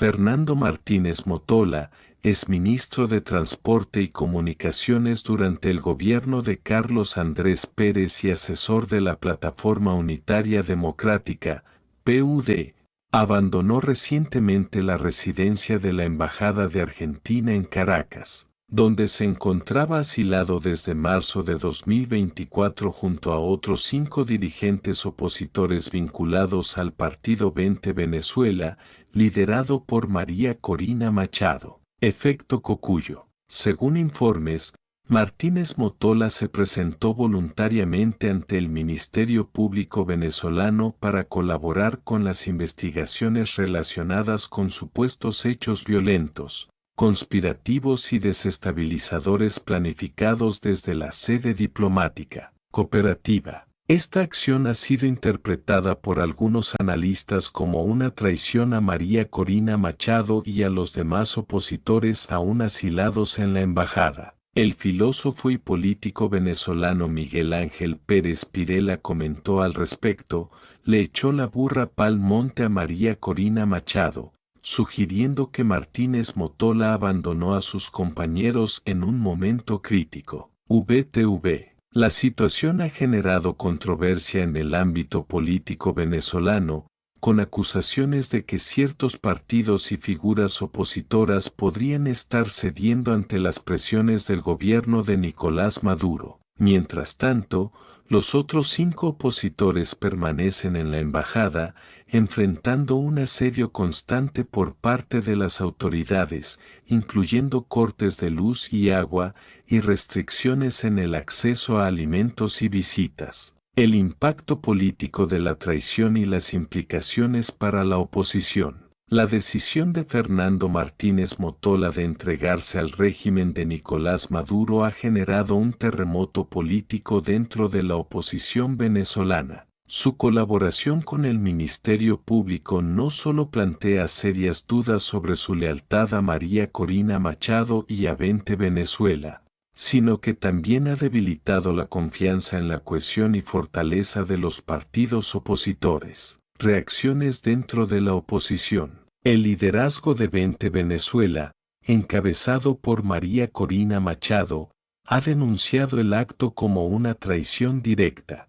Fernando Martínez Motola, exministro de Transporte y Comunicaciones durante el gobierno de Carlos Andrés Pérez y asesor de la Plataforma Unitaria Democrática, PUD, abandonó recientemente la residencia de la Embajada de Argentina en Caracas, donde se encontraba asilado desde marzo de 2024 junto a otros 5 dirigentes opositores vinculados al Partido 20 Venezuela, liderado por María Corina Machado. Efecto Cocuyo. Según informes, Martínez Motola se presentó voluntariamente ante el Ministerio Público venezolano para colaborar con las investigaciones relacionadas con supuestos hechos violentos, conspirativos y desestabilizadores planificados desde la sede diplomática, cooperativa. Esta acción ha sido interpretada por algunos analistas como una traición a María Corina Machado y a los demás opositores aún asilados en la embajada. El filósofo y político venezolano Miguel Ángel Pérez Pirela comentó al respecto: le echó la burra pa'l monte a María Corina Machado, sugiriendo que Martínez Motola abandonó a sus compañeros en un momento crítico. VTV. La situación ha generado controversia en el ámbito político venezolano, con acusaciones de que ciertos partidos y figuras opositoras podrían estar cediendo ante las presiones del gobierno de Nicolás Maduro. Mientras tanto, los otros 5 opositores permanecen en la embajada, enfrentando un asedio constante por parte de las autoridades, incluyendo cortes de luz y agua y restricciones en el acceso a alimentos y visitas. El impacto político de la traición y las implicaciones para la oposición. La decisión de Fernando Martínez Motola de entregarse al régimen de Nicolás Maduro ha generado un terremoto político dentro de la oposición venezolana. Su colaboración con el Ministerio Público no solo plantea serias dudas sobre su lealtad a María Corina Machado y a 20 Venezuela, sino que también ha debilitado la confianza en la cohesión y fortaleza de los partidos opositores. Reacciones dentro de la oposición. El liderazgo de 20 Venezuela, encabezado por María Corina Machado, ha denunciado el acto como una traición directa.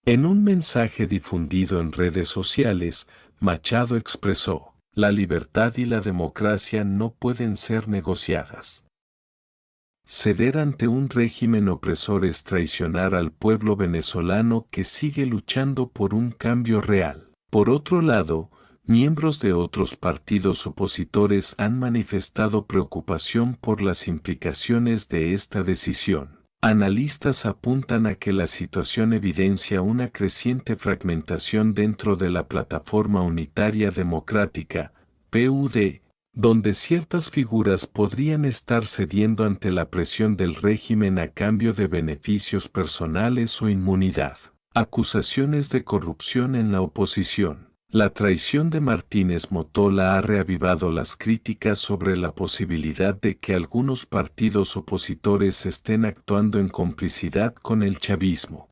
En un mensaje difundido en redes sociales, Machado expresó: la libertad y la democracia no pueden ser negociadas. Ceder ante un régimen opresor es traicionar al pueblo venezolano que sigue luchando por un cambio real. Por otro lado, miembros de otros partidos opositores han manifestado preocupación por las implicaciones de esta decisión. Analistas apuntan a que la situación evidencia una creciente fragmentación dentro de la Plataforma Unitaria Democrática, PUD, donde ciertas figuras podrían estar cediendo ante la presión del régimen a cambio de beneficios personales o inmunidad. Acusaciones de corrupción en la oposición. La traición de Martínez Motola ha reavivado las críticas sobre la posibilidad de que algunos partidos opositores estén actuando en complicidad con el chavismo.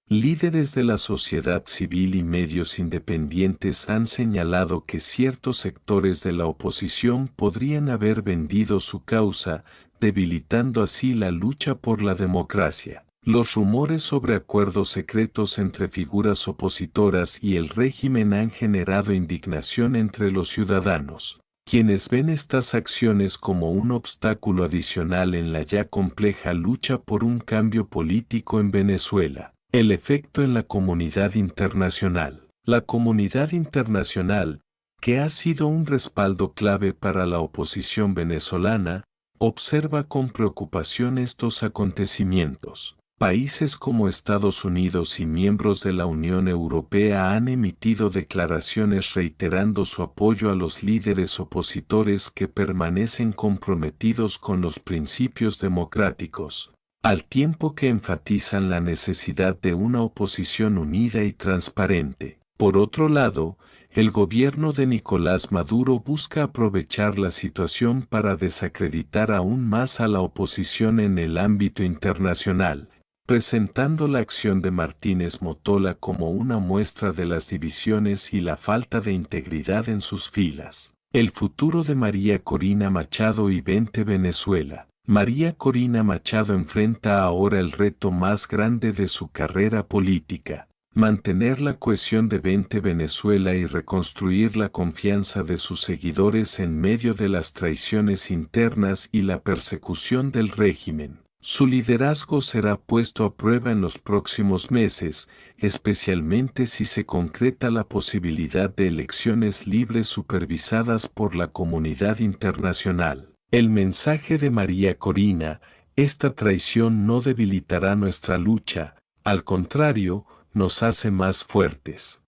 Líderes de la sociedad civil y medios independientes han señalado que ciertos sectores de la oposición podrían haber vendido su causa, debilitando así la lucha por la democracia. Los rumores sobre acuerdos secretos entre figuras opositoras y el régimen han generado indignación entre los ciudadanos, quienes ven estas acciones como un obstáculo adicional en la ya compleja lucha por un cambio político en Venezuela. El efecto en la comunidad internacional. La comunidad internacional, que ha sido un respaldo clave para la oposición venezolana, observa con preocupación estos acontecimientos. Países como Estados Unidos y miembros de la Unión Europea han emitido declaraciones reiterando su apoyo a los líderes opositores que permanecen comprometidos con los principios democráticos, al tiempo que enfatizan la necesidad de una oposición unida y transparente. Por otro lado, el gobierno de Nicolás Maduro busca aprovechar la situación para desacreditar aún más a la oposición en el ámbito internacional, presentando la acción de Martínez Motola como una muestra de las divisiones y la falta de integridad en sus filas. El futuro de María Corina Machado y 20 Venezuela. María Corina Machado enfrenta ahora el reto más grande de su carrera política: mantener la cohesión de 20 Venezuela y reconstruir la confianza de sus seguidores en medio de las traiciones internas y la persecución del régimen. Su liderazgo será puesto a prueba en los próximos meses, especialmente si se concreta la posibilidad de elecciones libres supervisadas por la comunidad internacional. El mensaje de María Corina: esta traición no debilitará nuestra lucha, al contrario, nos hace más fuertes.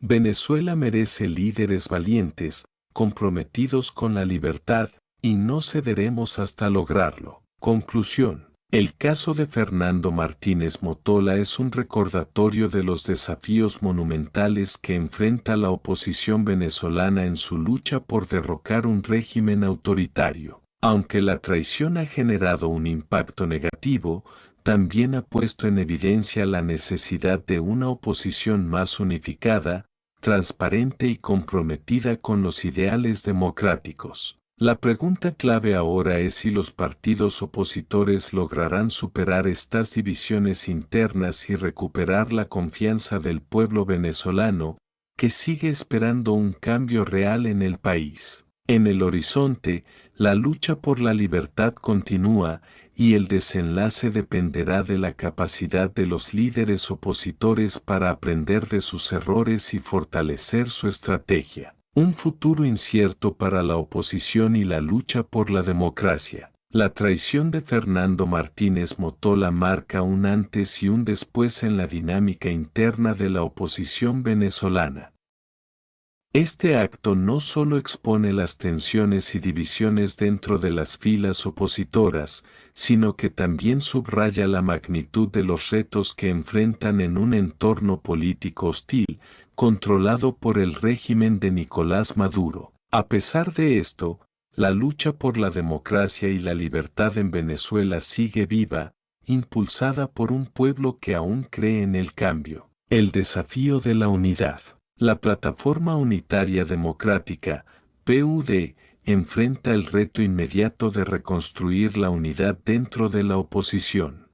Venezuela merece líderes valientes, comprometidos con la libertad, y no cederemos hasta lograrlo. Conclusión. El caso de Fernando Martínez Motola es un recordatorio de los desafíos monumentales que enfrenta la oposición venezolana en su lucha por derrocar un régimen autoritario. Aunque la traición ha generado un impacto negativo, también ha puesto en evidencia la necesidad de una oposición más unificada, transparente y comprometida con los ideales democráticos. La pregunta clave ahora es si los partidos opositores lograrán superar estas divisiones internas y recuperar la confianza del pueblo venezolano, que sigue esperando un cambio real en el país. En el horizonte, la lucha por la libertad continúa, y el desenlace dependerá de la capacidad de los líderes opositores para aprender de sus errores y fortalecer su estrategia. Un futuro incierto para la oposición y la lucha por la democracia. La traición de Fernando Martínez Motola marca un antes y un después en la dinámica interna de la oposición venezolana. Este acto no solo expone las tensiones y divisiones dentro de las filas opositoras, sino que también subraya la magnitud de los retos que enfrentan en un entorno político hostil, controlado por el régimen de Nicolás Maduro. A pesar de esto, la lucha por la democracia y la libertad en Venezuela sigue viva, impulsada por un pueblo que aún cree en el cambio. El desafío de la unidad. La Plataforma Unitaria Democrática, PUD, enfrenta el reto inmediato de reconstruir la unidad dentro de la oposición.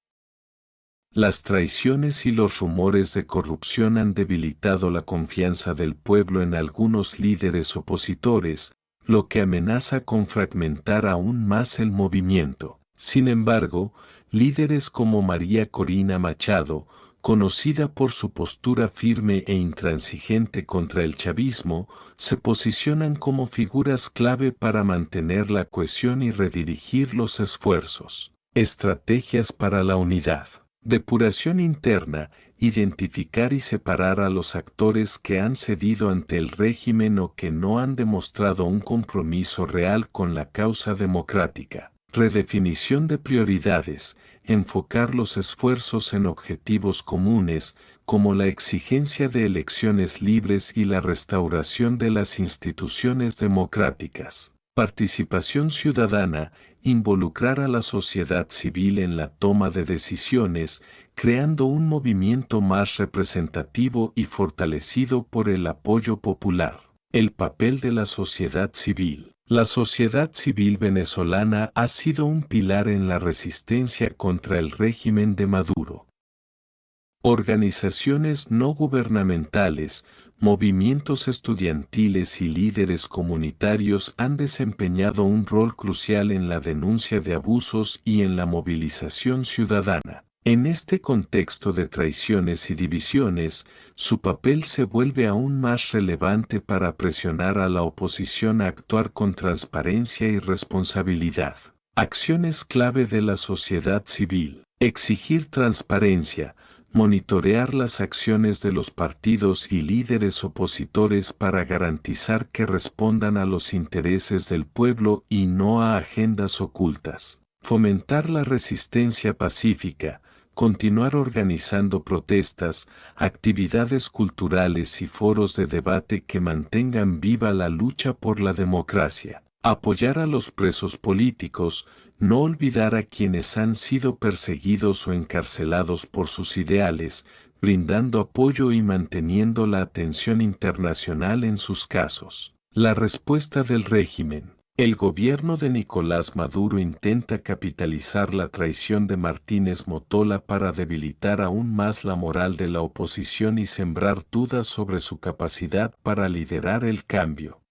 Las traiciones y los rumores de corrupción han debilitado la confianza del pueblo en algunos líderes opositores, lo que amenaza con fragmentar aún más el movimiento. Sin embargo, líderes como María Corina Machado, conocida por su postura firme e intransigente contra el chavismo, se posicionan como figuras clave para mantener la cohesión y redirigir los esfuerzos. Estrategias para la unidad. Depuración interna: identificar y separar a los actores que han cedido ante el régimen o que no han demostrado un compromiso real con la causa democrática. Redefinición de prioridades: enfocar los esfuerzos en objetivos comunes, como la exigencia de elecciones libres y la restauración de las instituciones democráticas. Participación ciudadana: involucrar a la sociedad civil en la toma de decisiones, creando un movimiento más representativo y fortalecido por el apoyo popular. El papel de la sociedad civil. La sociedad civil venezolana ha sido un pilar en la resistencia contra el régimen de Maduro. Organizaciones no gubernamentales, movimientos estudiantiles y líderes comunitarios han desempeñado un rol crucial en la denuncia de abusos y en la movilización ciudadana. En este contexto de traiciones y divisiones, su papel se vuelve aún más relevante para presionar a la oposición a actuar con transparencia y responsabilidad. Acciones clave de la sociedad civil: exigir transparencia, monitorear las acciones de los partidos y líderes opositores para garantizar que respondan a los intereses del pueblo y no a agendas ocultas. Fomentar la resistencia pacífica, continuar organizando protestas, actividades culturales y foros de debate que mantengan viva la lucha por la democracia. Apoyar a los presos políticos, no olvidar a quienes han sido perseguidos o encarcelados por sus ideales, brindando apoyo y manteniendo la atención internacional en sus casos. La respuesta del régimen. El gobierno de Nicolás Maduro intenta capitalizar la traición de Martínez Motola para debilitar aún más la moral de la oposición y sembrar dudas sobre su capacidad para liderar el cambio.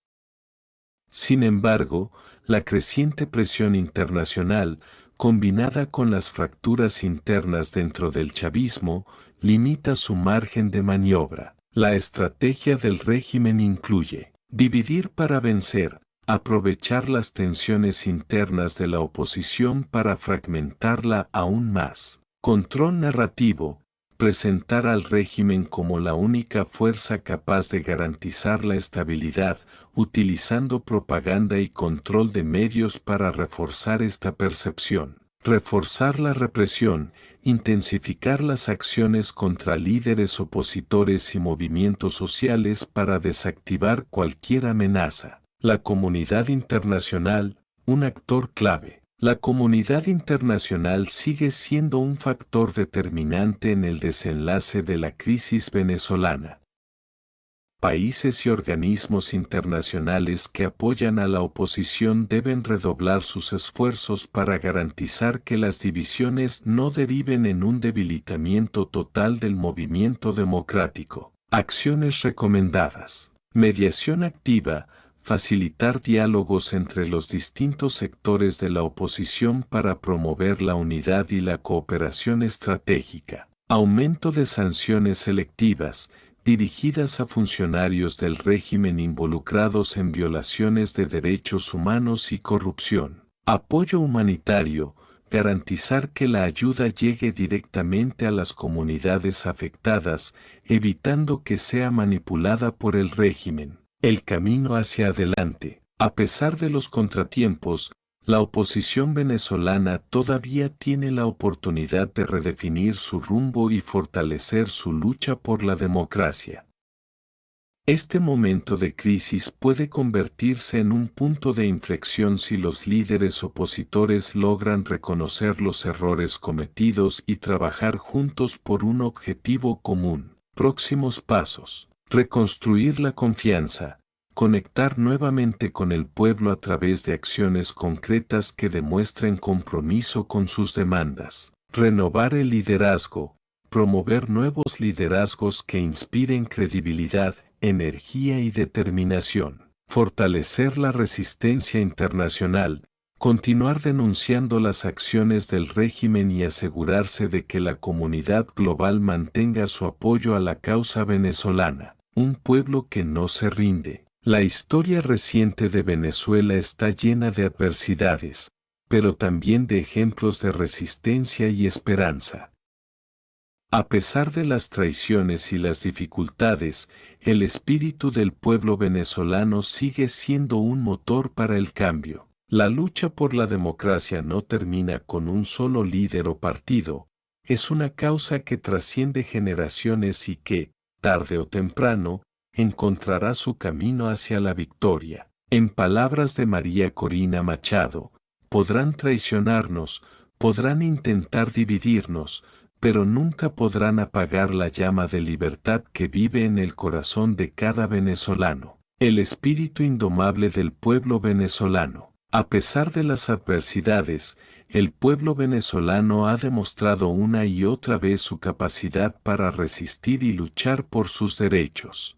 Sin embargo, la creciente presión internacional, combinada con las fracturas internas dentro del chavismo, limita su margen de maniobra. La estrategia del régimen incluye dividir para vencer, aprovechar las tensiones internas de la oposición para fragmentarla aún más. Control narrativo, presentar al régimen como la única fuerza capaz de garantizar la estabilidad, utilizando propaganda y control de medios para reforzar esta percepción. Reforzar la represión, intensificar las acciones contra líderes opositores y movimientos sociales para desactivar cualquier amenaza. La comunidad internacional, un actor clave. La comunidad internacional sigue siendo un factor determinante en el desenlace de la crisis venezolana. Países y organismos internacionales que apoyan a la oposición deben redoblar sus esfuerzos para garantizar que las divisiones no deriven en un debilitamiento total del movimiento democrático. Acciones recomendadas. Mediación activa. Facilitar diálogos entre los distintos sectores de la oposición para promover la unidad y la cooperación estratégica. Aumento de sanciones selectivas, dirigidas a funcionarios del régimen involucrados en violaciones de derechos humanos y corrupción. Apoyo humanitario, garantizar que la ayuda llegue directamente a las comunidades afectadas, evitando que sea manipulada por el régimen. El camino hacia adelante. A pesar de los contratiempos, la oposición venezolana todavía tiene la oportunidad de redefinir su rumbo y fortalecer su lucha por la democracia. Este momento de crisis puede convertirse en un punto de inflexión si los líderes opositores logran reconocer los errores cometidos y trabajar juntos por un objetivo común. Próximos pasos. Reconstruir la confianza, conectar nuevamente con el pueblo a través de acciones concretas que demuestren compromiso con sus demandas. Renovar el liderazgo, promover nuevos liderazgos que inspiren credibilidad, energía y determinación. Fortalecer la resistencia internacional, continuar denunciando las acciones del régimen y asegurarse de que la comunidad global mantenga su apoyo a la causa venezolana. Un pueblo que no se rinde. La historia reciente de Venezuela está llena de adversidades, pero también de ejemplos de resistencia y esperanza. A pesar de las traiciones y las dificultades, el espíritu del pueblo venezolano sigue siendo un motor para el cambio. La lucha por la democracia no termina con un solo líder o partido, es una causa que trasciende generaciones y que, tarde o temprano, encontrará su camino hacia la victoria. En palabras de María Corina Machado, podrán traicionarnos, podrán intentar dividirnos, pero nunca podrán apagar la llama de libertad que vive en el corazón de cada venezolano. El espíritu indomable del pueblo venezolano. A pesar de las adversidades, el pueblo venezolano ha demostrado una y otra vez su capacidad para resistir y luchar por sus derechos.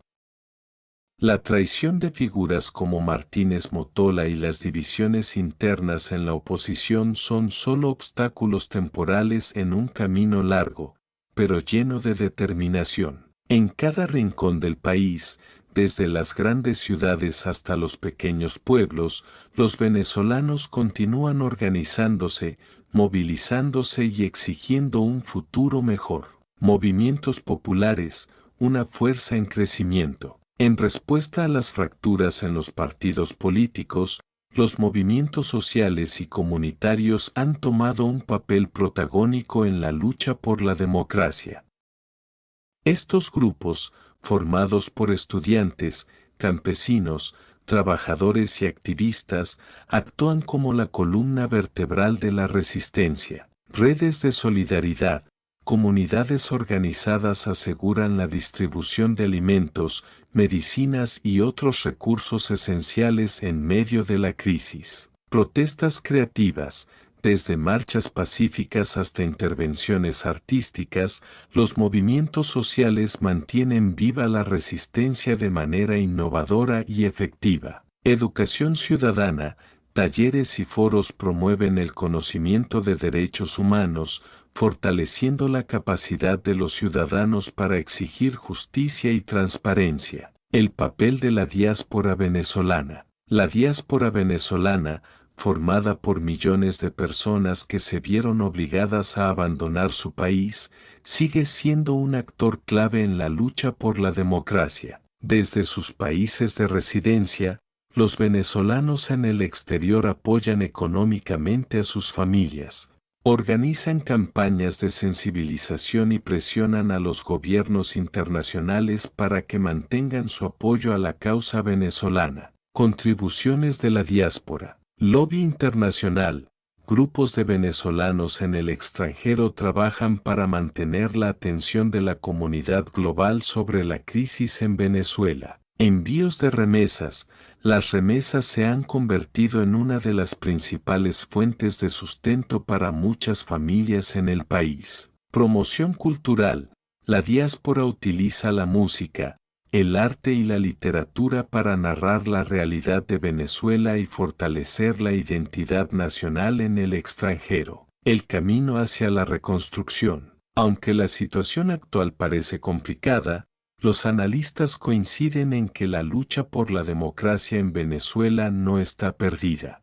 La traición de figuras como Martínez Motola y las divisiones internas en la oposición son solo obstáculos temporales en un camino largo, pero lleno de determinación. En cada rincón del país, desde las grandes ciudades hasta los pequeños pueblos, los venezolanos continúan organizándose, movilizándose y exigiendo un futuro mejor. Movimientos populares, una fuerza en crecimiento. En respuesta a las fracturas en los partidos políticos, los movimientos sociales y comunitarios han tomado un papel protagónico en la lucha por la democracia. Estos grupos, formados por estudiantes, campesinos, trabajadores y activistas actúan como la columna vertebral de la resistencia. Redes de solidaridad, comunidades organizadas aseguran la distribución de alimentos, medicinas y otros recursos esenciales en medio de la crisis. Protestas creativas, desde marchas pacíficas hasta intervenciones artísticas, los movimientos sociales mantienen viva la resistencia de manera innovadora y efectiva. Educación ciudadana, talleres y foros promueven el conocimiento de derechos humanos, fortaleciendo la capacidad de los ciudadanos para exigir justicia y transparencia. El papel de la diáspora venezolana. La diáspora venezolana, formada por millones de personas que se vieron obligadas a abandonar su país, sigue siendo un actor clave en la lucha por la democracia. Desde sus países de residencia, los venezolanos en el exterior apoyan económicamente a sus familias, organizan campañas de sensibilización y presionan a los gobiernos internacionales para que mantengan su apoyo a la causa venezolana. Contribuciones de la diáspora. Lobby internacional. Grupos de venezolanos en el extranjero trabajan para mantener la atención de la comunidad global sobre la crisis en Venezuela. Envíos de remesas. Las remesas se han convertido en una de las principales fuentes de sustento para muchas familias en el país. Promoción cultural. La diáspora utiliza la música, el arte y la literatura para narrar la realidad de Venezuela y fortalecer la identidad nacional en el extranjero. El camino hacia la reconstrucción. Aunque la situación actual parece complicada, los analistas coinciden en que la lucha por la democracia en Venezuela no está perdida.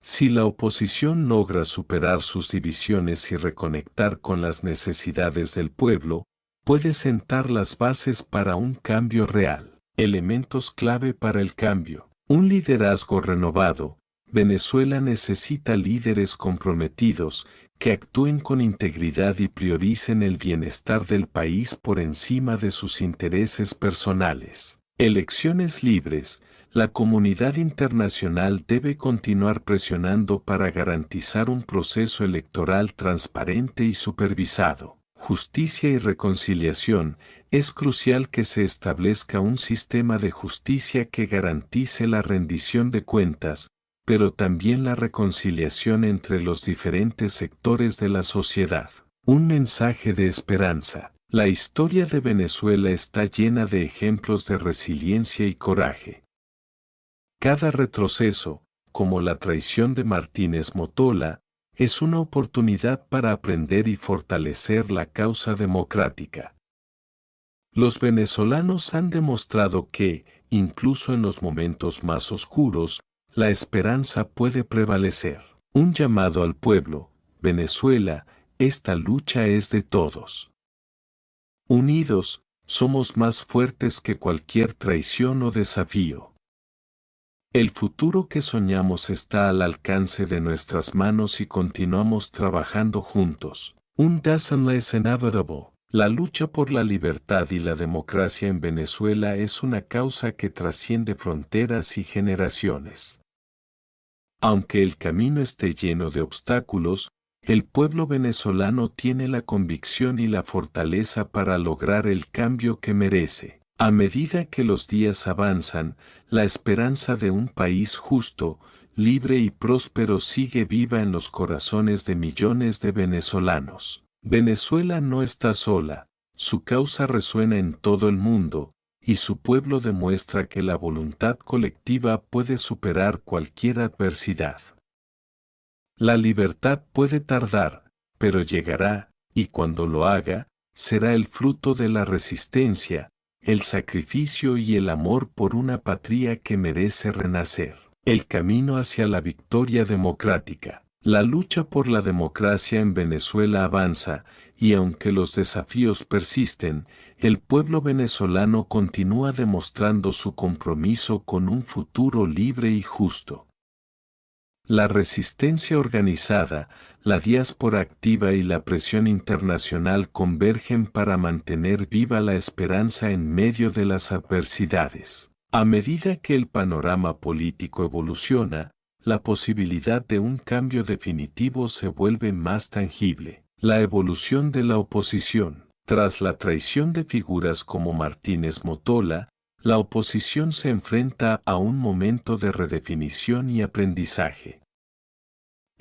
Si la oposición logra superar sus divisiones y reconectar con las necesidades del pueblo, puede sentar las bases para un cambio real. Elementos clave para el cambio. Un liderazgo renovado. Venezuela necesita líderes comprometidos, que actúen con integridad y prioricen el bienestar del país por encima de sus intereses personales. Elecciones libres. La comunidad internacional debe continuar presionando para garantizar un proceso electoral transparente y supervisado. Justicia y reconciliación. Es crucial que se establezca un sistema de justicia que garantice la rendición de cuentas, pero también la reconciliación entre los diferentes sectores de la sociedad. Un mensaje de esperanza. La historia de Venezuela está llena de ejemplos de resiliencia y coraje. Cada retroceso, como la traición de Martínez Motola, es una oportunidad para aprender y fortalecer la causa democrática. Los venezolanos han demostrado que, incluso en los momentos más oscuros, la esperanza puede prevalecer. Un llamado al pueblo. Venezuela, esta lucha es de todos. Unidos, somos más fuertes que cualquier traición o desafío. El futuro que soñamos está al alcance de nuestras manos y continuamos trabajando juntos. Un doesn't is inevitable. La lucha por la libertad y la democracia en Venezuela es una causa que trasciende fronteras y generaciones. Aunque el camino esté lleno de obstáculos, el pueblo venezolano tiene la convicción y la fortaleza para lograr el cambio que merece. A medida que los días avanzan, la esperanza de un país justo, libre y próspero sigue viva en los corazones de millones de venezolanos. Venezuela no está sola, su causa resuena en todo el mundo, y su pueblo demuestra que la voluntad colectiva puede superar cualquier adversidad. La libertad puede tardar, pero llegará, y cuando lo haga, será el fruto de la resistencia, el sacrificio y el amor por una patria que merece renacer. El camino hacia la victoria democrática. La lucha por la democracia en Venezuela avanza, y aunque los desafíos persisten, el pueblo venezolano continúa demostrando su compromiso con un futuro libre y justo. La resistencia organizada, la diáspora activa y la presión internacional convergen para mantener viva la esperanza en medio de las adversidades. A medida que el panorama político evoluciona, la posibilidad de un cambio definitivo se vuelve más tangible. La evolución de la oposición. Tras la traición de figuras como Martínez Motola, la oposición se enfrenta a un momento de redefinición y aprendizaje.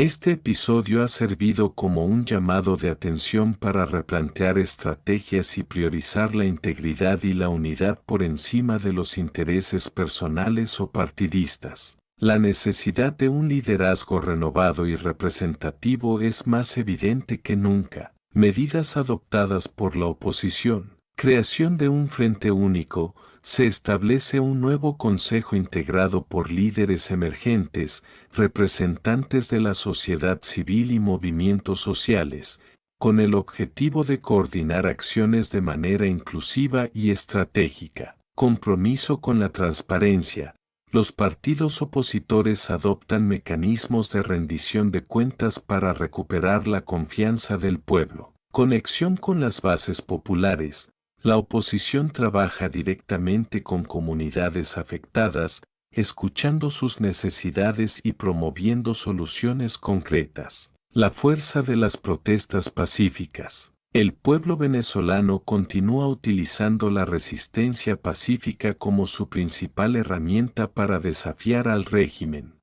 Este episodio ha servido como un llamado de atención para replantear estrategias y priorizar la integridad y la unidad por encima de los intereses personales o partidistas. La necesidad de un liderazgo renovado y representativo es más evidente que nunca. Medidas adoptadas por la oposición. Creación de un frente único. Se establece un nuevo consejo integrado por líderes emergentes, representantes de la sociedad civil y movimientos sociales, con el objetivo de coordinar acciones de manera inclusiva y estratégica. Compromiso con la transparencia. Los partidos opositores adoptan mecanismos de rendición de cuentas para recuperar la confianza del pueblo. Conexión con las bases populares. La oposición trabaja directamente con comunidades afectadas, escuchando sus necesidades y promoviendo soluciones concretas. La fuerza de las protestas pacíficas. El pueblo venezolano continúa utilizando la resistencia pacífica como su principal herramienta para desafiar al régimen.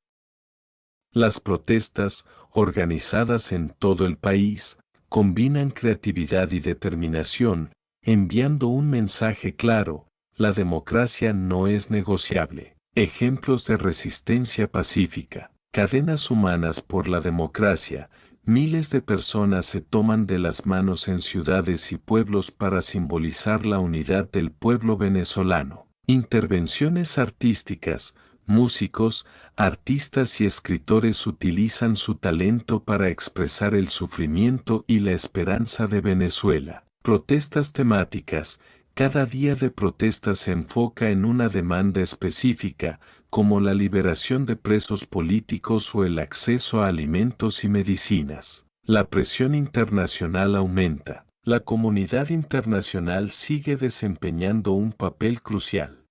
Las protestas, organizadas en todo el país, combinan creatividad y determinación, enviando un mensaje claro: la democracia no es negociable. Ejemplos de resistencia pacífica. Cadenas humanas por la democracia. Miles de personas se toman de las manos en ciudades y pueblos para simbolizar la unidad del pueblo venezolano. Intervenciones artísticas. Músicos, artistas y escritores utilizan su talento para expresar el sufrimiento y la esperanza de Venezuela. Protestas temáticas. Cada día de protesta se enfoca en una demanda específica, como la liberación de presos políticos o el acceso a alimentos y medicinas. La presión internacional aumenta. La comunidad internacional sigue desempeñando un papel crucial.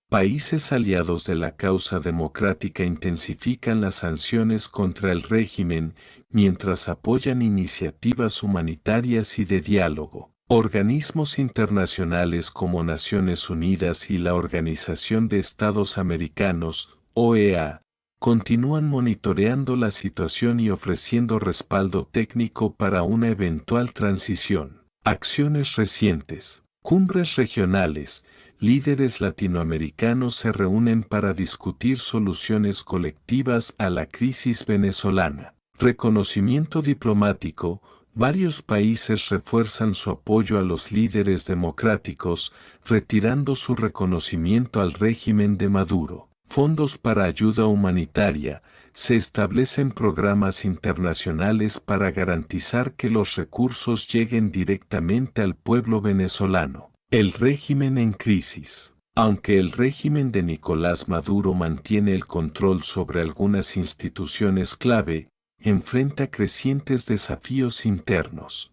Países aliados de la causa democrática intensifican las sanciones contra el régimen, mientras apoyan iniciativas humanitarias y de diálogo. Organismos internacionales como Naciones Unidas y la Organización de Estados Americanos, OEA, continúan monitoreando la situación y ofreciendo respaldo técnico para una eventual transición. Acciones recientes. Cumbres regionales. Líderes latinoamericanos se reúnen para discutir soluciones colectivas a la crisis venezolana. Reconocimiento diplomático. Varios países refuerzan su apoyo a los líderes democráticos, retirando su reconocimiento al régimen de Maduro. Fondos para ayuda humanitaria. Se establecen programas internacionales para garantizar que los recursos lleguen directamente al pueblo venezolano. El régimen en crisis. Aunque el régimen de Nicolás Maduro mantiene el control sobre algunas instituciones clave, enfrenta crecientes desafíos internos.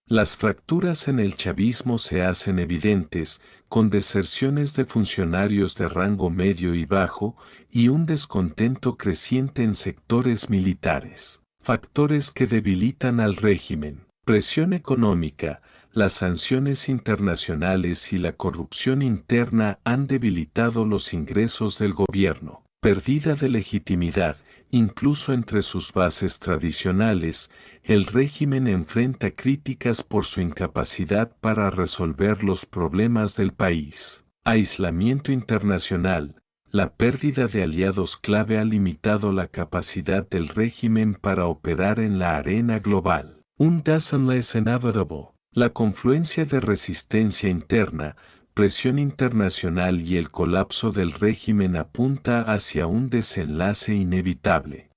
Las fracturas en el chavismo se hacen evidentes, con deserciones de funcionarios de rango medio y bajo, y un descontento creciente en sectores militares. Factores que debilitan al régimen. Presión económica. Las sanciones internacionales y la corrupción interna han debilitado los ingresos del gobierno. Pérdida de legitimidad. Incluso entre sus bases tradicionales, el régimen enfrenta críticas por su incapacidad para resolver los problemas del país. Aislamiento internacional. La pérdida de aliados clave ha limitado la capacidad del régimen para operar en la arena global. Un doesn't less inevitable. La confluencia de resistencia interna, presión internacional y el colapso del régimen apunta hacia un desenlace inevitable.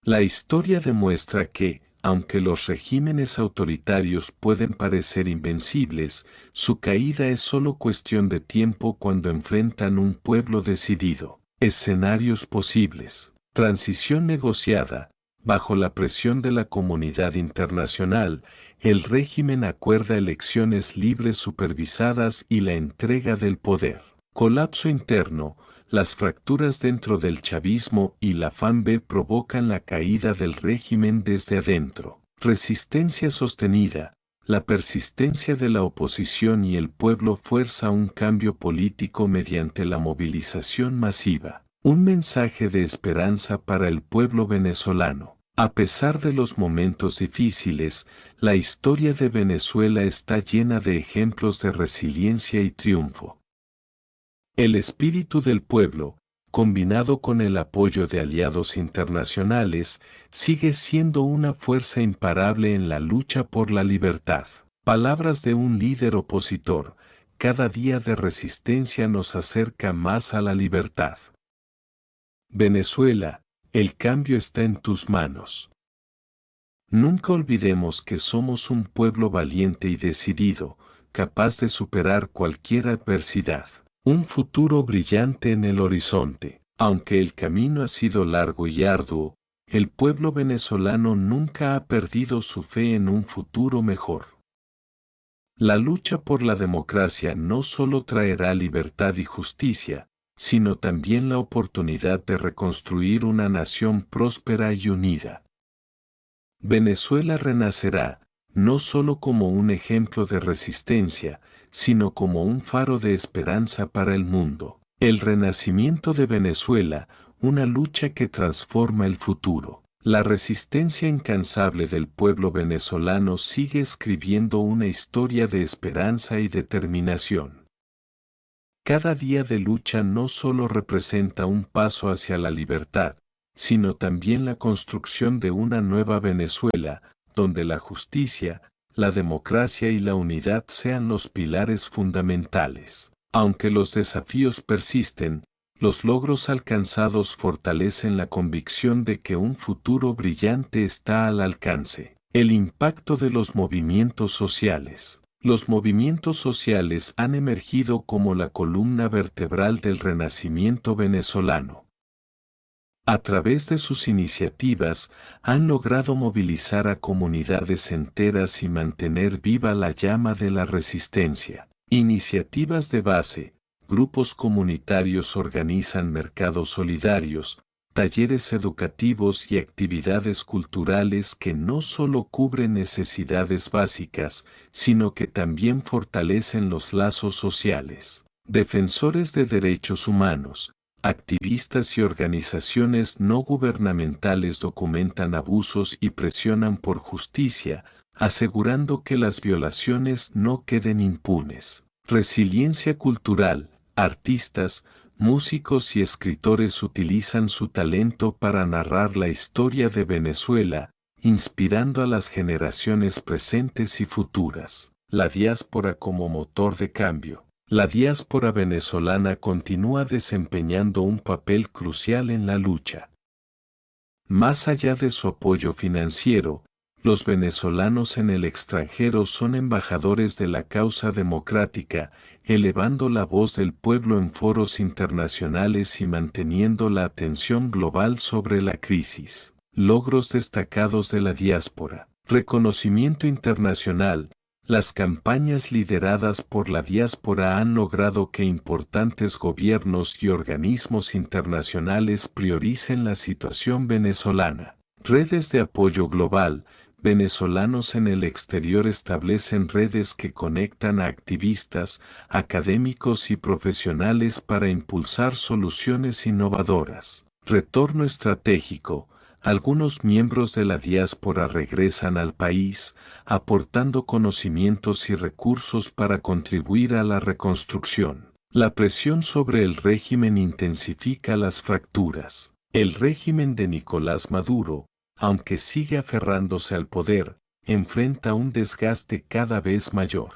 La historia demuestra que, aunque los regímenes autoritarios pueden parecer invencibles, su caída es solo cuestión de tiempo cuando enfrentan un pueblo decidido. Escenarios posibles. Transición negociada. Bajo la presión de la comunidad internacional, el régimen acuerda elecciones libres supervisadas y la entrega del poder. Colapso interno. Las fracturas dentro del chavismo y la FAMB provocan la caída del régimen desde adentro. Resistencia sostenida. La persistencia de la oposición y el pueblo fuerza un cambio político mediante la movilización masiva. Un mensaje de esperanza para el pueblo venezolano. A pesar de los momentos difíciles, la historia de Venezuela está llena de ejemplos de resiliencia y triunfo. El espíritu del pueblo, combinado con el apoyo de aliados internacionales, sigue siendo una fuerza imparable en la lucha por la libertad. Palabras de un líder opositor: cada día de resistencia nos acerca más a la libertad. Venezuela, el cambio está en tus manos. Nunca olvidemos que somos un pueblo valiente y decidido, capaz de superar cualquier adversidad. Un futuro brillante en el horizonte. Aunque el camino ha sido largo y arduo, el pueblo venezolano nunca ha perdido su fe en un futuro mejor. La lucha por la democracia no solo traerá libertad y justicia, sino también la oportunidad de reconstruir una nación próspera y unida. Venezuela renacerá, no solo como un ejemplo de resistencia, sino como un faro de esperanza para el mundo. El renacimiento de Venezuela, una lucha que transforma el futuro. La resistencia incansable del pueblo venezolano sigue escribiendo una historia de esperanza y determinación. Cada día de lucha no solo representa un paso hacia la libertad, sino también la construcción de una nueva Venezuela, donde la justicia, la democracia y la unidad sean los pilares fundamentales. Aunque los desafíos persisten, los logros alcanzados fortalecen la convicción de que un futuro brillante está al alcance. El impacto de los movimientos sociales. Los movimientos sociales han emergido como la columna vertebral del renacimiento venezolano. A través de sus iniciativas, han logrado movilizar a comunidades enteras y mantener viva la llama de la resistencia. Iniciativas de base, grupos comunitarios organizan mercados solidarios, talleres educativos y actividades culturales que no solo cubren necesidades básicas, sino que también fortalecen los lazos sociales. Defensores de derechos humanos, activistas y organizaciones no gubernamentales documentan abusos y presionan por justicia, asegurando que las violaciones no queden impunes. Resiliencia cultural. Artistas, músicos y escritores utilizan su talento para narrar la historia de Venezuela, inspirando a las generaciones presentes y futuras. La diáspora como motor de cambio. La diáspora venezolana continúa desempeñando un papel crucial en la lucha. Más allá de su apoyo financiero, los venezolanos en el extranjero son embajadores de la causa democrática, elevando la voz del pueblo en foros internacionales y manteniendo la atención global sobre la crisis. Logros destacados de la diáspora. Reconocimiento internacional. Las campañas lideradas por la diáspora han logrado que importantes gobiernos y organismos internacionales prioricen la situación venezolana. Redes de apoyo global. Venezolanos en el exterior establecen redes que conectan a activistas, académicos y profesionales para impulsar soluciones innovadoras. Retorno estratégico. Algunos miembros de la diáspora regresan al país, aportando conocimientos y recursos para contribuir a la reconstrucción. La presión sobre el régimen intensifica las fracturas. El régimen de Nicolás Maduro, aunque sigue aferrándose al poder, enfrenta un desgaste cada vez mayor.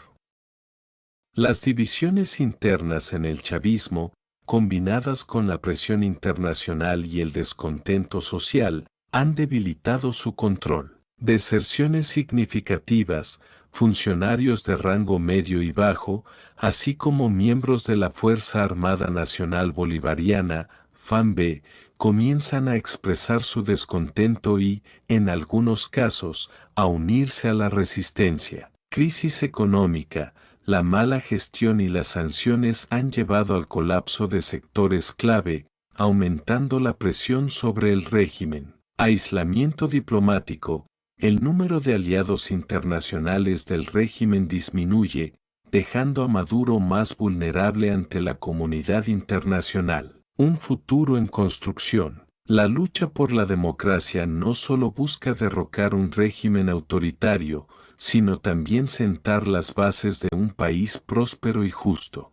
Las divisiones internas en el chavismo, combinadas con la presión internacional y el descontento social, han debilitado su control. Deserciones significativas, funcionarios de rango medio y bajo, así como miembros de la Fuerza Armada Nacional Bolivariana, FAN B, comienzan a expresar su descontento y, en algunos casos, a unirse a la resistencia. Crisis económica, la mala gestión y las sanciones han llevado al colapso de sectores clave, aumentando la presión sobre el régimen. Aislamiento diplomático, el número de aliados internacionales del régimen disminuye, dejando a Maduro más vulnerable ante la comunidad internacional. Un futuro en construcción. La lucha por la democracia no solo busca derrocar un régimen autoritario, sino también sentar las bases de un país próspero y justo.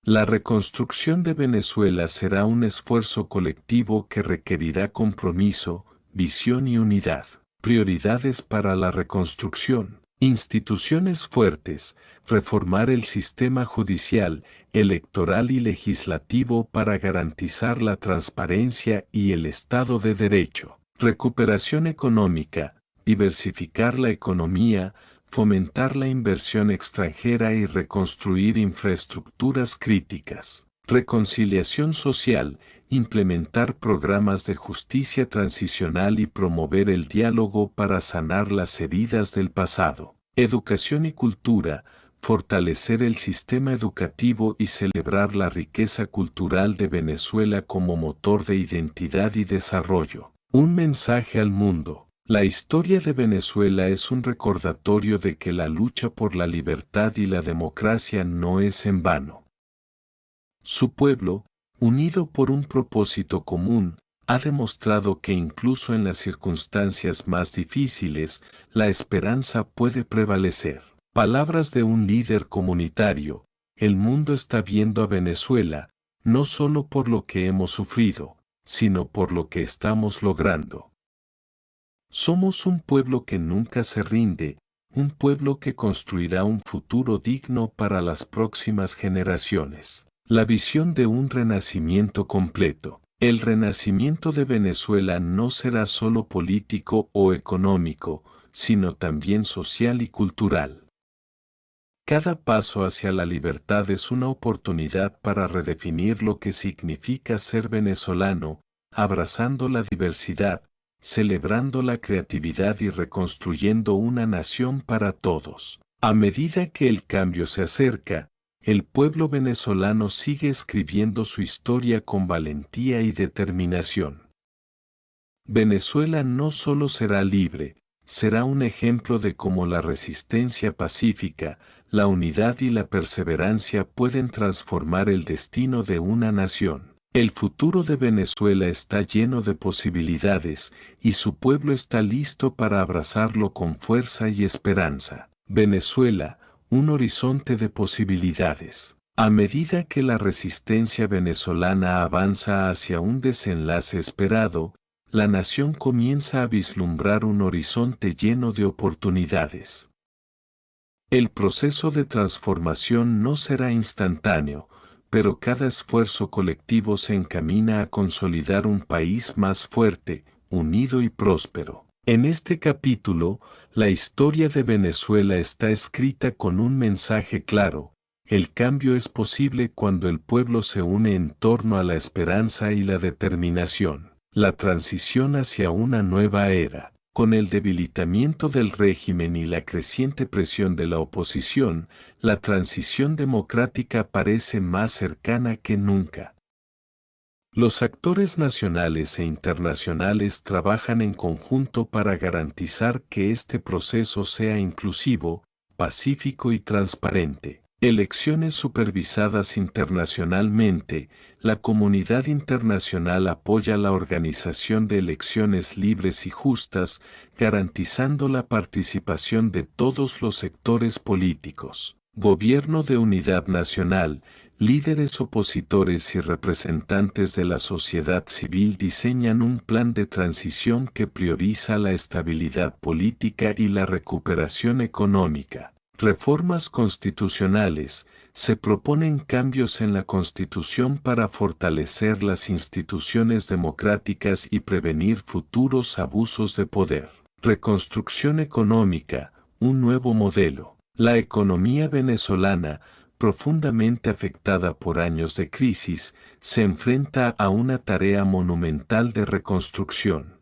La reconstrucción de Venezuela será un esfuerzo colectivo que requerirá compromiso, visión y unidad. Prioridades para la reconstrucción. Instituciones fuertes, reformar el sistema judicial, electoral y legislativo para garantizar la transparencia y el Estado de Derecho. Recuperación económica, diversificar la economía, fomentar la inversión extranjera y reconstruir infraestructuras críticas. Reconciliación social, implementar programas de justicia transicional y promover el diálogo para sanar las heridas del pasado. Educación y cultura, fortalecer el sistema educativo y celebrar la riqueza cultural de Venezuela como motor de identidad y desarrollo. Un mensaje al mundo. La historia de Venezuela es un recordatorio de que la lucha por la libertad y la democracia no es en vano. Su pueblo, unido por un propósito común, ha demostrado que incluso en las circunstancias más difíciles, la esperanza puede prevalecer. Palabras de un líder comunitario: el mundo está viendo a Venezuela, no solo por lo que hemos sufrido, sino por lo que estamos logrando. Somos un pueblo que nunca se rinde, un pueblo que construirá un futuro digno para las próximas generaciones. La visión de un renacimiento completo. El renacimiento de Venezuela no será solo político o económico, sino también social y cultural. Cada paso hacia la libertad es una oportunidad para redefinir lo que significa ser venezolano, abrazando la diversidad, celebrando la creatividad y reconstruyendo una nación para todos. A medida que el cambio se acerca, el pueblo venezolano sigue escribiendo su historia con valentía y determinación. Venezuela no solo será libre, será un ejemplo de cómo la resistencia pacífica, la unidad y la perseverancia pueden transformar el destino de una nación. El futuro de Venezuela está lleno de posibilidades, y su pueblo está listo para abrazarlo con fuerza y esperanza. Venezuela, un horizonte de posibilidades. A medida que la resistencia venezolana avanza hacia un desenlace esperado, la nación comienza a vislumbrar un horizonte lleno de oportunidades. El proceso de transformación no será instantáneo, pero cada esfuerzo colectivo se encamina a consolidar un país más fuerte, unido y próspero. En este capítulo, la historia de Venezuela está escrita con un mensaje claro: el cambio es posible cuando el pueblo se une en torno a la esperanza y la determinación. La transición hacia una nueva era. Con el debilitamiento del régimen y la creciente presión de la oposición, la transición democrática parece más cercana que nunca. Los actores nacionales e internacionales trabajan en conjunto para garantizar que este proceso sea inclusivo, pacífico y transparente. Elecciones supervisadas internacionalmente. La comunidad internacional apoya la organización de elecciones libres y justas, garantizando la participación de todos los sectores políticos. Gobierno de unidad nacional. Líderes opositores y representantes de la sociedad civil diseñan un plan de transición que prioriza la estabilidad política y la recuperación económica. Reformas constitucionales. Se proponen cambios en la Constitución para fortalecer las instituciones democráticas y prevenir futuros abusos de poder. Reconstrucción económica. Un nuevo modelo. La economía venezolana, profundamente afectada por años de crisis, se enfrenta a una tarea monumental de reconstrucción.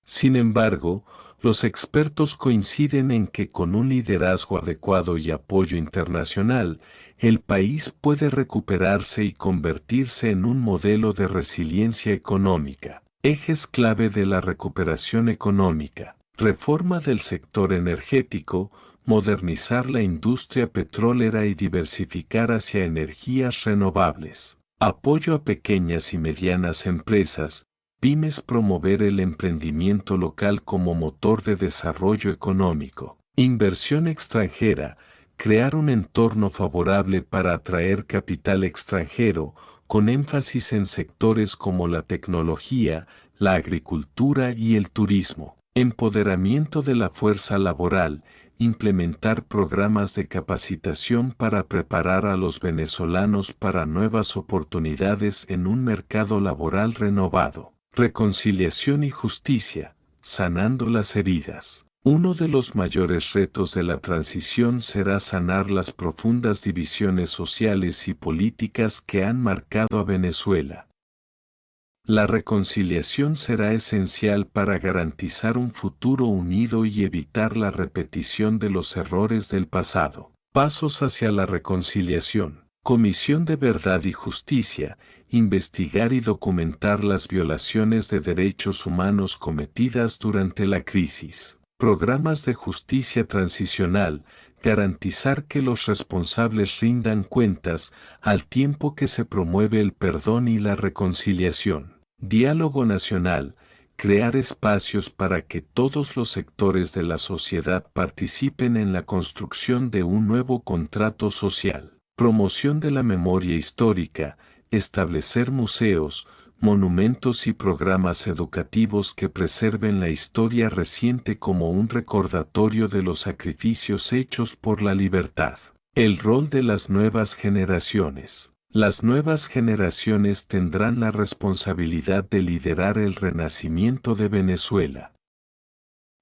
Sin embargo, los expertos coinciden en que con un liderazgo adecuado y apoyo internacional, el país puede recuperarse y convertirse en un modelo de resiliencia económica. Ejes clave de la recuperación económica: reforma del sector energético, modernizar la industria petrolera y diversificar hacia energías renovables. Apoyo a pequeñas y medianas empresas, pymes, promover el emprendimiento local como motor de desarrollo económico. Inversión extranjera, crear un entorno favorable para atraer capital extranjero, con énfasis en sectores como la tecnología, la agricultura y el turismo. Empoderamiento de la fuerza laboral, implementar programas de capacitación para preparar a los venezolanos para nuevas oportunidades en un mercado laboral renovado. Reconciliación y justicia, sanando las heridas. Uno de los mayores retos de la transición será sanar las profundas divisiones sociales y políticas que han marcado a Venezuela. La reconciliación será esencial para garantizar un futuro unido y evitar la repetición de los errores del pasado. Pasos hacia la reconciliación. Comisión de Verdad y Justicia, investigar y documentar las violaciones de derechos humanos cometidas durante la crisis. Programas de justicia transicional, garantizar que los responsables rindan cuentas al tiempo que se promueve el perdón y la reconciliación. Diálogo nacional, crear espacios para que todos los sectores de la sociedad participen en la construcción de un nuevo contrato social. Promoción de la memoria histórica, establecer museos, monumentos y programas educativos que preserven la historia reciente como un recordatorio de los sacrificios hechos por la libertad. El rol de las nuevas generaciones. Las nuevas generaciones tendrán la responsabilidad de liderar el renacimiento de Venezuela.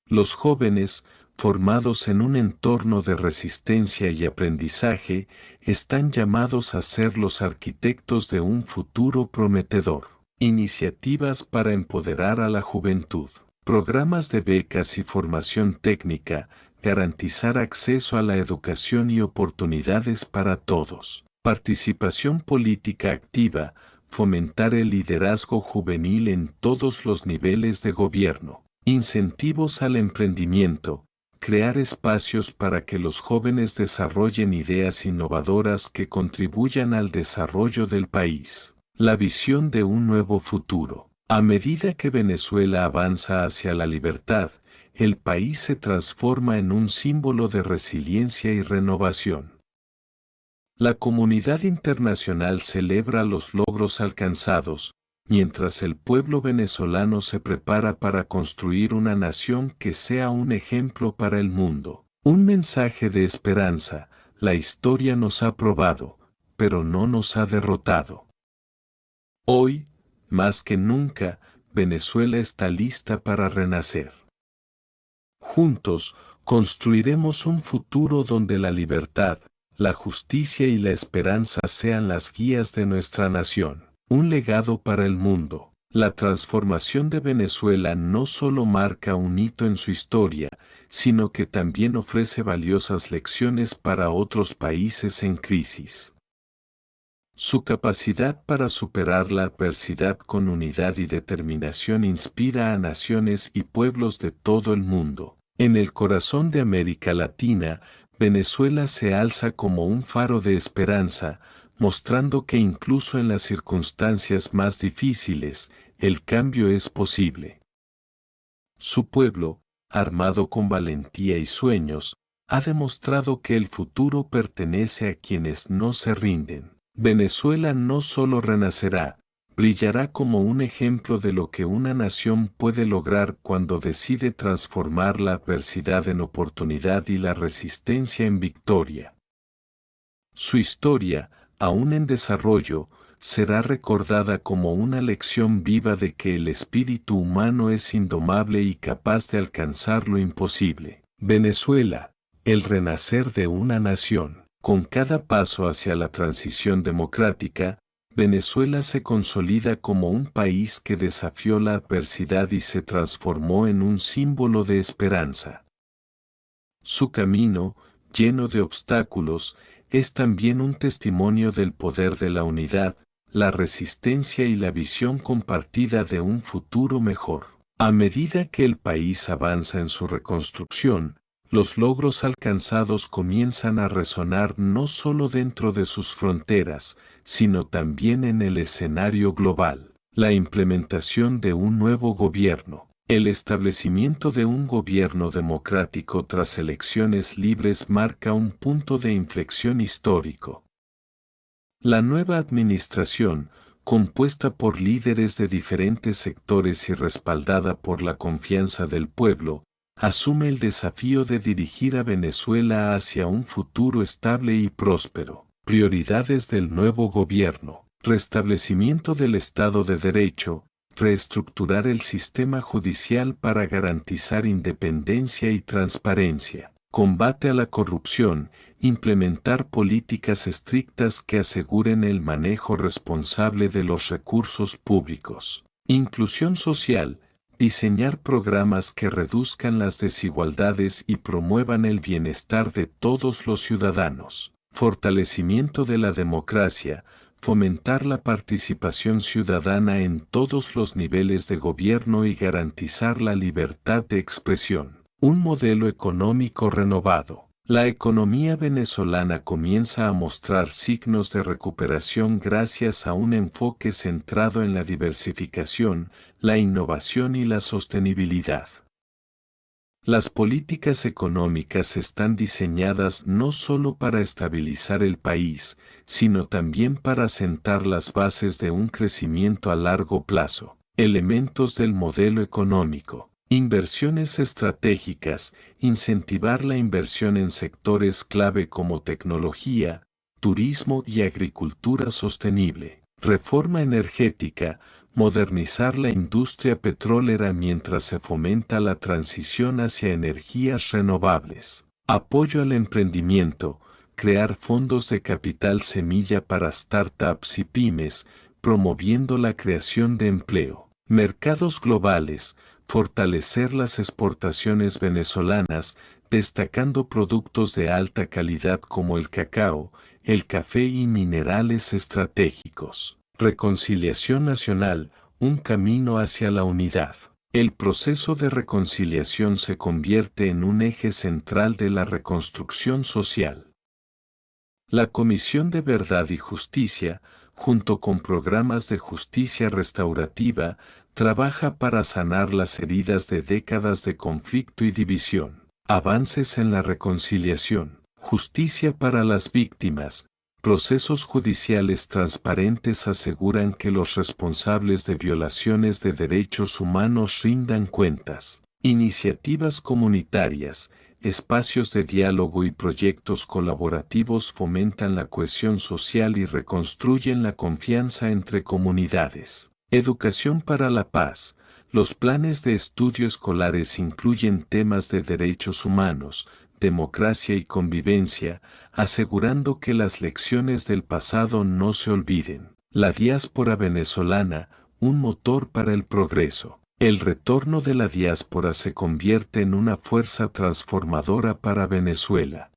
Los jóvenes, formados en un entorno de resistencia y aprendizaje, están llamados a ser los arquitectos de un futuro prometedor. Iniciativas para empoderar a la juventud. Programas de becas y formación técnica, garantizar acceso a la educación y oportunidades para todos. Participación política activa, fomentar el liderazgo juvenil en todos los niveles de gobierno. Incentivos al emprendimiento, crear espacios para que los jóvenes desarrollen ideas innovadoras que contribuyan al desarrollo del país. La visión de un nuevo futuro. A medida que Venezuela avanza hacia la libertad, el país se transforma en un símbolo de resiliencia y renovación. La comunidad internacional celebra los logros alcanzados, mientras el pueblo venezolano se prepara para construir una nación que sea un ejemplo para el mundo. Un mensaje de esperanza: la historia nos ha probado, pero no nos ha derrotado. Hoy, más que nunca, Venezuela está lista para renacer. Juntos, construiremos un futuro donde la libertad, la justicia y la esperanza sean las guías de nuestra nación. Un legado para el mundo. La transformación de Venezuela no solo marca un hito en su historia, sino que también ofrece valiosas lecciones para otros países en crisis. Su capacidad para superar la adversidad con unidad y determinación inspira a naciones y pueblos de todo el mundo. En el corazón de América Latina, Venezuela se alza como un faro de esperanza, mostrando que incluso en las circunstancias más difíciles, el cambio es posible. Su pueblo, armado con valentía y sueños, ha demostrado que el futuro pertenece a quienes no se rinden. Venezuela no solo renacerá, brillará como un ejemplo de lo que una nación puede lograr cuando decide transformar la adversidad en oportunidad y la resistencia en victoria. Su historia, aún en desarrollo, será recordada como una lección viva de que el espíritu humano es indomable y capaz de alcanzar lo imposible. Venezuela, el renacer de una nación. Con cada paso hacia la transición democrática, Venezuela se consolida como un país que desafió la adversidad y se transformó en un símbolo de esperanza. Su camino, lleno de obstáculos, es también un testimonio del poder de la unidad, la resistencia y la visión compartida de un futuro mejor. A medida que el país avanza en su reconstrucción, los logros alcanzados comienzan a resonar no solo dentro de sus fronteras, sino también en el escenario global. La implementación de un nuevo gobierno. El establecimiento de un gobierno democrático tras elecciones libres marca un punto de inflexión histórico. La nueva administración, compuesta por líderes de diferentes sectores y respaldada por la confianza del pueblo, asume el desafío de dirigir a Venezuela hacia un futuro estable y próspero. Prioridades del nuevo gobierno: restablecimiento del Estado de Derecho, reestructurar el sistema judicial para garantizar independencia y transparencia, combate a la corrupción, implementar políticas estrictas que aseguren el manejo responsable de los recursos públicos, inclusión social, diseñar programas que reduzcan las desigualdades y promuevan el bienestar de todos los ciudadanos, fortalecimiento de la democracia, fomentar la participación ciudadana en todos los niveles de gobierno y garantizar la libertad de expresión. Un modelo económico renovado. La economía venezolana comienza a mostrar signos de recuperación gracias a un enfoque centrado en la diversificación, la innovación y la sostenibilidad. Las políticas económicas están diseñadas no solo para estabilizar el país, sino también para sentar las bases de un crecimiento a largo plazo. Elementos del modelo económico. Inversiones estratégicas, incentivar la inversión en sectores clave como tecnología, turismo y agricultura sostenible. Reforma energética, modernizar la industria petrolera mientras se fomenta la transición hacia energías renovables. Apoyo al emprendimiento, crear fondos de capital semilla para startups y pymes, promoviendo la creación de empleo. Mercados globales, fortalecer las exportaciones venezolanas, destacando productos de alta calidad como el cacao, el café y minerales estratégicos. Reconciliación nacional, un camino hacia la unidad. El proceso de reconciliación se convierte en un eje central de la reconstrucción social. La Comisión de Verdad y Justicia, junto con programas de justicia restaurativa, trabaja para sanar las heridas de décadas de conflicto y división. Avances en la reconciliación. Justicia para las víctimas. Procesos judiciales transparentes aseguran que los responsables de violaciones de derechos humanos rindan cuentas. Iniciativas comunitarias, espacios de diálogo y proyectos colaborativos fomentan la cohesión social y reconstruyen la confianza entre comunidades. Educación para la paz. Los planes de estudio escolares incluyen temas de derechos humanos, democracia y convivencia, asegurando que las lecciones del pasado no se olviden. La diáspora venezolana, un motor para el progreso. El retorno de la diáspora se convierte en una fuerza transformadora para Venezuela.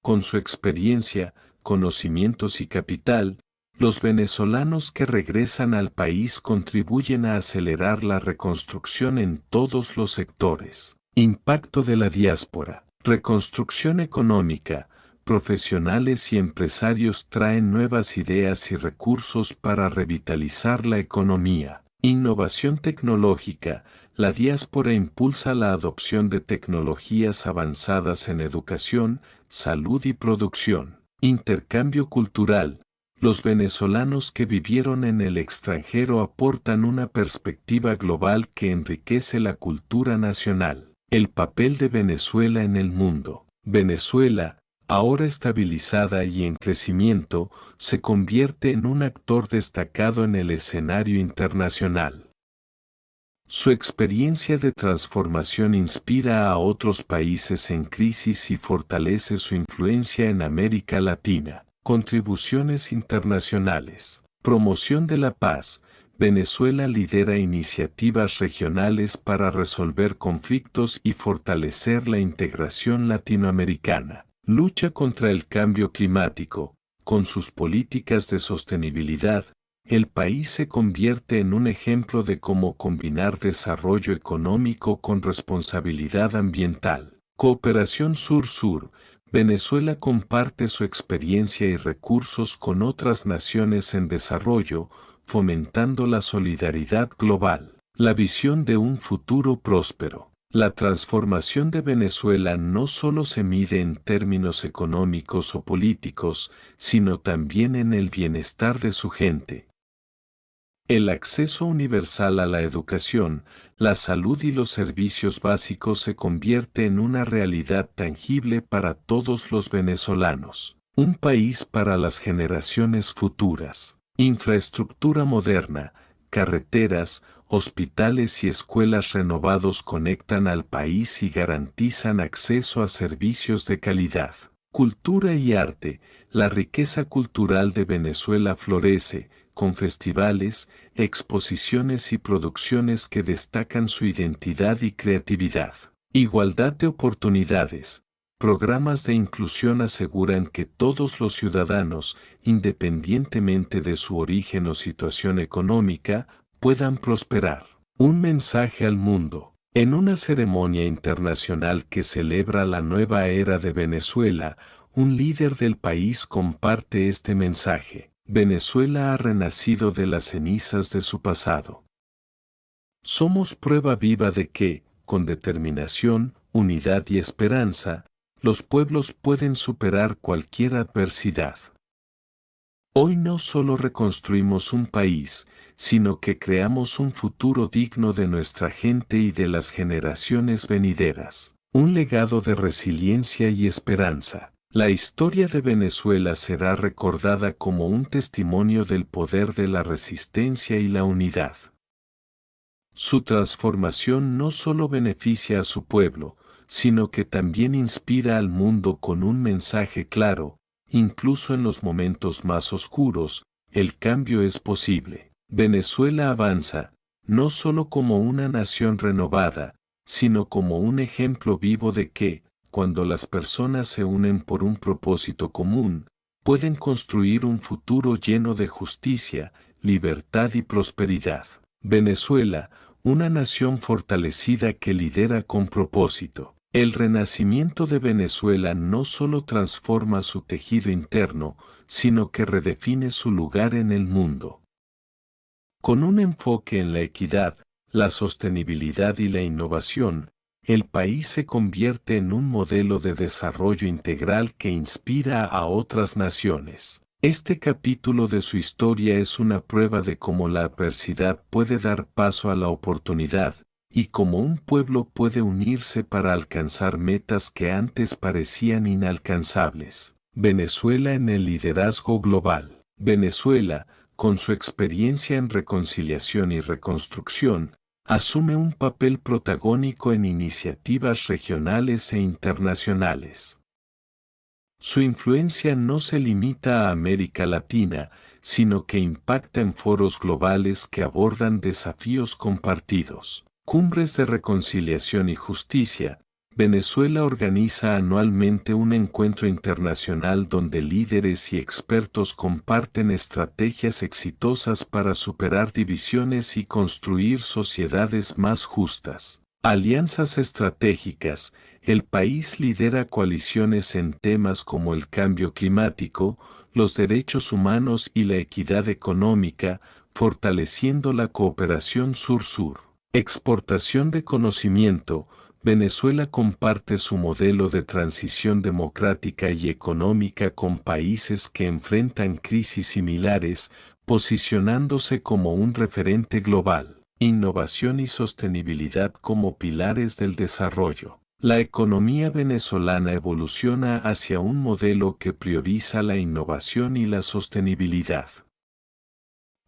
Con su experiencia, conocimientos y capital, los venezolanos que regresan al país contribuyen a acelerar la reconstrucción en todos los sectores. Impacto de la diáspora. Reconstrucción económica. Profesionales y empresarios traen nuevas ideas y recursos para revitalizar la economía. Innovación tecnológica. La diáspora impulsa la adopción de tecnologías avanzadas en educación, salud y producción. Intercambio cultural. Los venezolanos que vivieron en el extranjero aportan una perspectiva global que enriquece la cultura nacional. El papel de Venezuela en el mundo. Venezuela, ahora estabilizada y en crecimiento, se convierte en un actor destacado en el escenario internacional. Su experiencia de transformación inspira a otros países en crisis y fortalece su influencia en América Latina. Contribuciones internacionales. Promoción de la paz. Venezuela lidera iniciativas regionales para resolver conflictos y fortalecer la integración latinoamericana. Lucha contra el cambio climático. Con sus políticas de sostenibilidad, el país se convierte en un ejemplo de cómo combinar desarrollo económico con responsabilidad ambiental. Cooperación Sur-Sur. Venezuela comparte su experiencia y recursos con otras naciones en desarrollo, fomentando la solidaridad global. La visión de un futuro próspero. La transformación de Venezuela no solo se mide en términos económicos o políticos, sino también en el bienestar de su gente. El acceso universal a la educación, la salud y los servicios básicos se convierte en una realidad tangible para todos los venezolanos. Un país para las generaciones futuras. Infraestructura moderna, carreteras, hospitales y escuelas renovados conectan al país y garantizan acceso a servicios de calidad. Cultura y arte. La riqueza cultural de Venezuela florece, con festivales, exposiciones y producciones que destacan su identidad y creatividad. Igualdad de oportunidades. Programas de inclusión aseguran que todos los ciudadanos, independientemente de su origen o situación económica, puedan prosperar. Un mensaje al mundo. En una ceremonia internacional que celebra la nueva era de Venezuela, un líder del país comparte este mensaje. Venezuela ha renacido de las cenizas de su pasado. Somos prueba viva de que, con determinación, unidad y esperanza, los pueblos pueden superar cualquier adversidad. Hoy no solo reconstruimos un país, sino que creamos un futuro digno de nuestra gente y de las generaciones venideras. Un legado de resiliencia y esperanza. La historia de Venezuela será recordada como un testimonio del poder de la resistencia y la unidad. Su transformación no solo beneficia a su pueblo, sino que también inspira al mundo con un mensaje claro: incluso en los momentos más oscuros, el cambio es posible. Venezuela avanza, no solo como una nación renovada, sino como un ejemplo vivo de que, cuando las personas se unen por un propósito común, pueden construir un futuro lleno de justicia, libertad y prosperidad. Venezuela, una nación fortalecida que lidera con propósito. El renacimiento de Venezuela no solo transforma su tejido interno, sino que redefine su lugar en el mundo. Con un enfoque en la equidad, la sostenibilidad y la innovación, el país se convierte en un modelo de desarrollo integral que inspira a otras naciones. Este capítulo de su historia es una prueba de cómo la adversidad puede dar paso a la oportunidad, y cómo un pueblo puede unirse para alcanzar metas que antes parecían inalcanzables. Venezuela en el liderazgo global. Venezuela, con su experiencia en reconciliación y reconstrucción, asume un papel protagónico en iniciativas regionales e internacionales. Su influencia no se limita a América Latina, sino que impacta en foros globales que abordan desafíos compartidos. Cumbres de Reconciliación y Justicia. Venezuela organiza anualmente un encuentro internacional donde líderes y expertos comparten estrategias exitosas para superar divisiones y construir sociedades más justas. Alianzas estratégicas. El país lidera coaliciones en temas como el cambio climático, los derechos humanos y la equidad económica, fortaleciendo la cooperación sur-sur. Exportación de conocimiento. Venezuela comparte su modelo de transición democrática y económica con países que enfrentan crisis similares, posicionándose como un referente global. Innovación y sostenibilidad como pilares del desarrollo. La economía venezolana evoluciona hacia un modelo que prioriza la innovación y la sostenibilidad.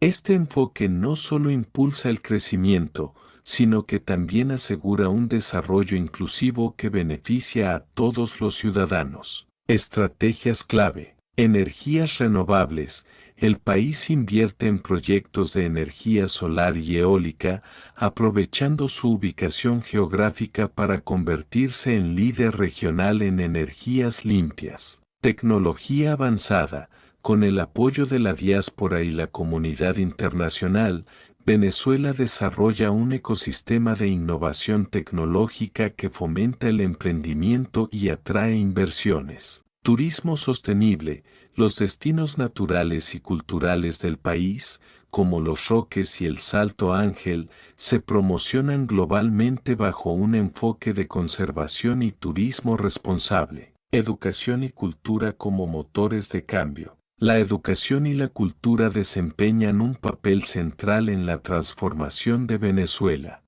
Este enfoque no solo impulsa el crecimiento, sino que también asegura un desarrollo inclusivo que beneficia a todos los ciudadanos. Estrategias clave. Energías renovables. El país invierte en proyectos de energía solar y eólica, aprovechando su ubicación geográfica para convertirse en líder regional en energías limpias. Tecnología avanzada. Con el apoyo de la diáspora y la comunidad internacional, Venezuela desarrolla un ecosistema de innovación tecnológica que fomenta el emprendimiento y atrae inversiones. Turismo sostenible. Los destinos naturales y culturales del país, como Los Roques y el Salto Ángel, se promocionan globalmente bajo un enfoque de conservación y turismo responsable. Educación y cultura como motores de cambio. La educación y la cultura desempeñan un papel central en la transformación de Venezuela.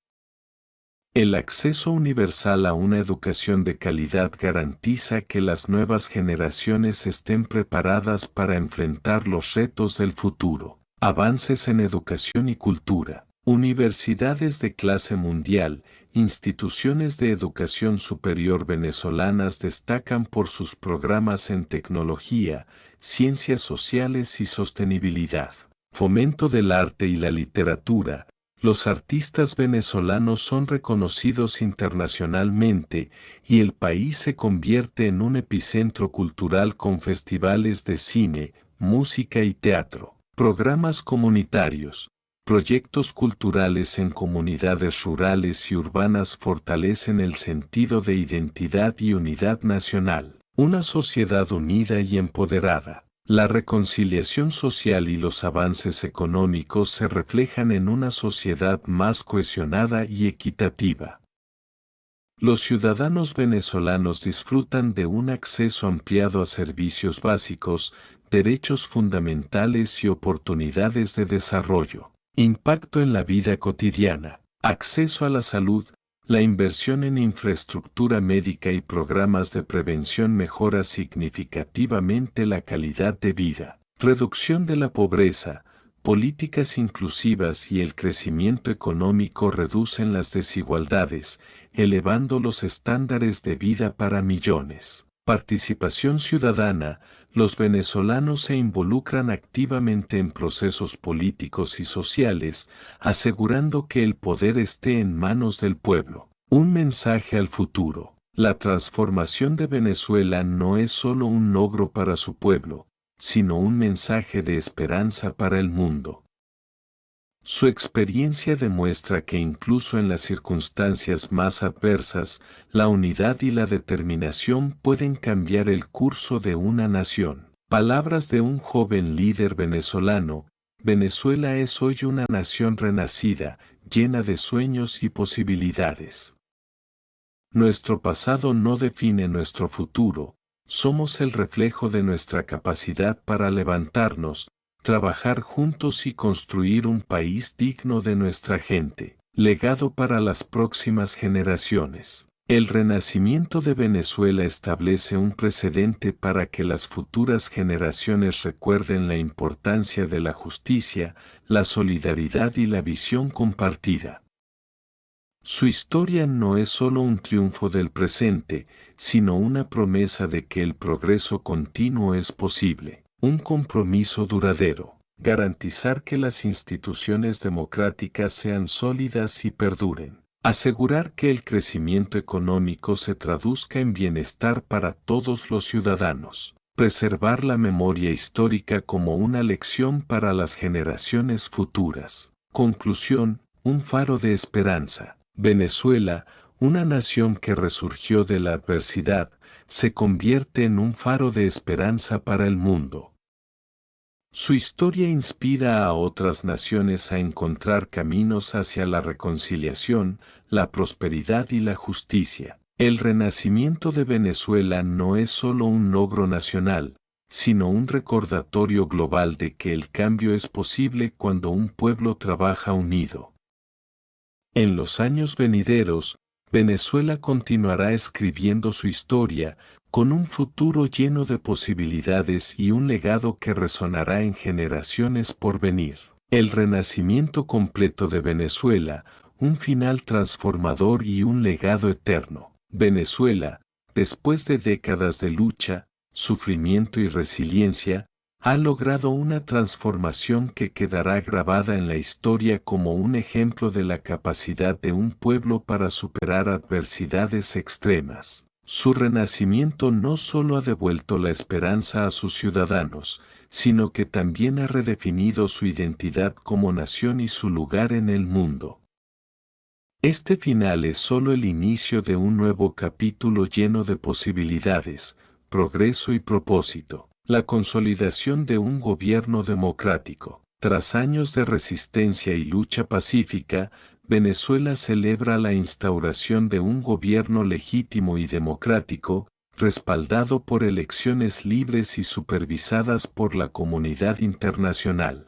El acceso universal a una educación de calidad garantiza que las nuevas generaciones estén preparadas para enfrentar los retos del futuro. Avances en educación y cultura. Universidades de clase mundial, instituciones de educación superior venezolanas destacan por sus programas en tecnología, ciencias sociales y sostenibilidad. Fomento del arte y la literatura. Los artistas venezolanos son reconocidos internacionalmente y el país se convierte en un epicentro cultural con festivales de cine, música y teatro. Programas comunitarios. Proyectos culturales en comunidades rurales y urbanas fortalecen el sentido de identidad y unidad nacional. Una sociedad unida y empoderada. La reconciliación social y los avances económicos se reflejan en una sociedad más cohesionada y equitativa. Los ciudadanos venezolanos disfrutan de un acceso ampliado a servicios básicos, derechos fundamentales y oportunidades de desarrollo. Impacto en la vida cotidiana. Acceso a la salud. La inversión en infraestructura médica y programas de prevención mejora significativamente la calidad de vida. Reducción de la pobreza. Políticas inclusivas y el crecimiento económico reducen las desigualdades, elevando los estándares de vida para millones. Participación ciudadana. Los venezolanos se involucran activamente en procesos políticos y sociales, asegurando que el poder esté en manos del pueblo. Un mensaje al futuro. La transformación de Venezuela no es solo un logro para su pueblo, sino un mensaje de esperanza para el mundo. Su experiencia demuestra que incluso en las circunstancias más adversas, la unidad y la determinación pueden cambiar el curso de una nación. Palabras de un joven líder venezolano: Venezuela es hoy una nación renacida, llena de sueños y posibilidades. Nuestro pasado no define nuestro futuro, somos el reflejo de nuestra capacidad para levantarnos, trabajar juntos y construir un país digno de nuestra gente. Legado para las próximas generaciones. El renacimiento de Venezuela establece un precedente para que las futuras generaciones recuerden la importancia de la justicia, la solidaridad y la visión compartida. Su historia no es solo un triunfo del presente, sino una promesa de que el progreso continuo es posible. Un compromiso duradero. Garantizar que las instituciones democráticas sean sólidas y perduren. Asegurar que el crecimiento económico se traduzca en bienestar para todos los ciudadanos. Preservar la memoria histórica como una lección para las generaciones futuras. Conclusión: un faro de esperanza. Venezuela, una nación que resurgió de la adversidad, se convierte en un faro de esperanza para el mundo. Su historia inspira a otras naciones a encontrar caminos hacia la reconciliación, la prosperidad y la justicia. El renacimiento de Venezuela no es solo un logro nacional, sino un recordatorio global de que el cambio es posible cuando un pueblo trabaja unido. En los años venideros, Venezuela continuará escribiendo su historia, con un futuro lleno de posibilidades y un legado que resonará en generaciones por venir. El renacimiento completo de Venezuela, un final transformador y un legado eterno. Venezuela, después de décadas de lucha, sufrimiento y resiliencia, ha logrado una transformación que quedará grabada en la historia como un ejemplo de la capacidad de un pueblo para superar adversidades extremas. Su renacimiento no solo ha devuelto la esperanza a sus ciudadanos, sino que también ha redefinido su identidad como nación y su lugar en el mundo. Este final es solo el inicio de un nuevo capítulo lleno de posibilidades, progreso y propósito. La consolidación de un gobierno democrático. Tras años de resistencia y lucha pacífica, Venezuela celebra la instauración de un gobierno legítimo y democrático, respaldado por elecciones libres y supervisadas por la comunidad internacional.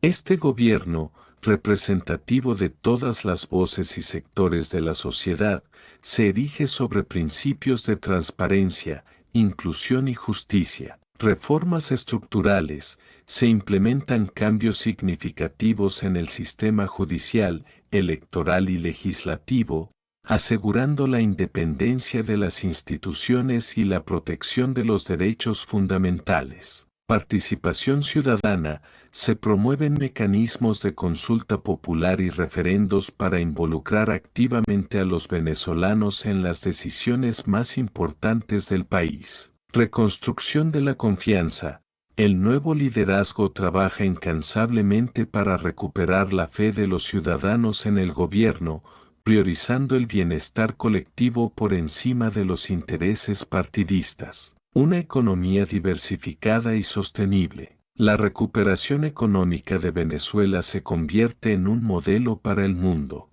Este gobierno, representativo de todas las voces y sectores de la sociedad, se erige sobre principios de transparencia, inclusión y justicia. Reformas estructurales, se implementan cambios significativos en el sistema judicial, electoral y legislativo, asegurando la independencia de las instituciones y la protección de los derechos fundamentales. Participación ciudadana, se promueven mecanismos de consulta popular y referendos para involucrar activamente a los venezolanos en las decisiones más importantes del país. Reconstrucción de la confianza. El nuevo liderazgo trabaja incansablemente para recuperar la fe de los ciudadanos en el gobierno, priorizando el bienestar colectivo por encima de los intereses partidistas. Una economía diversificada y sostenible. La recuperación económica de Venezuela se convierte en un modelo para el mundo.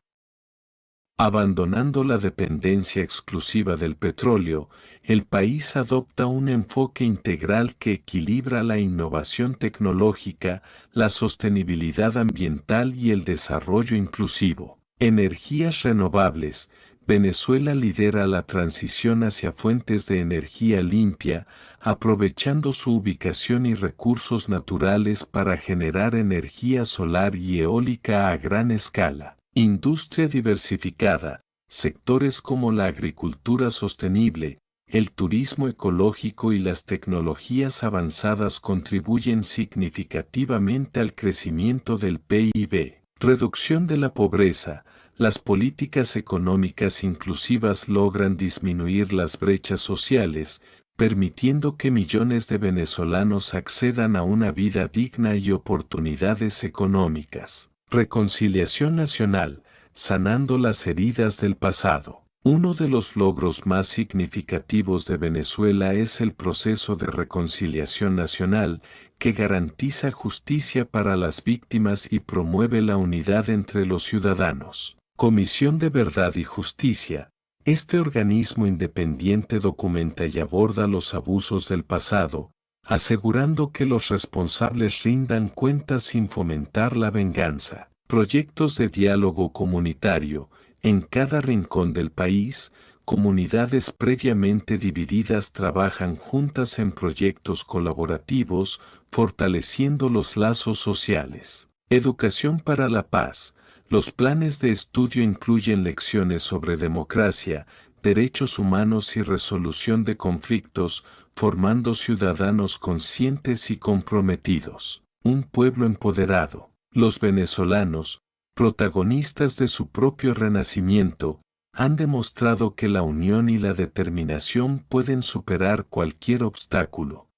Abandonando la dependencia exclusiva del petróleo, el país adopta un enfoque integral que equilibra la innovación tecnológica, la sostenibilidad ambiental y el desarrollo inclusivo. Energías renovables. Venezuela lidera la transición hacia fuentes de energía limpia, aprovechando su ubicación y recursos naturales para generar energía solar y eólica a gran escala. Industria diversificada. Sectores como la agricultura sostenible, el turismo ecológico y las tecnologías avanzadas contribuyen significativamente al crecimiento del PIB. Reducción de la pobreza. Las políticas económicas inclusivas logran disminuir las brechas sociales, permitiendo que millones de venezolanos accedan a una vida digna y oportunidades económicas. Reconciliación nacional, sanando las heridas del pasado. Uno de los logros más significativos de Venezuela es el proceso de reconciliación nacional, que garantiza justicia para las víctimas y promueve la unidad entre los ciudadanos. Comisión de Verdad y Justicia. Este organismo independiente documenta y aborda los abusos del pasado, asegurando que los responsables rindan cuentas sin fomentar la venganza. Proyectos de diálogo comunitario. En cada rincón del país, comunidades previamente divididas trabajan juntas en proyectos colaborativos, fortaleciendo los lazos sociales. Educación para la paz. Los planes de estudio incluyen lecciones sobre democracia, derechos humanos y resolución de conflictos, formando ciudadanos conscientes y comprometidos. Un pueblo empoderado. Los venezolanos, protagonistas de su propio renacimiento, han demostrado que la unión y la determinación pueden superar cualquier obstáculo.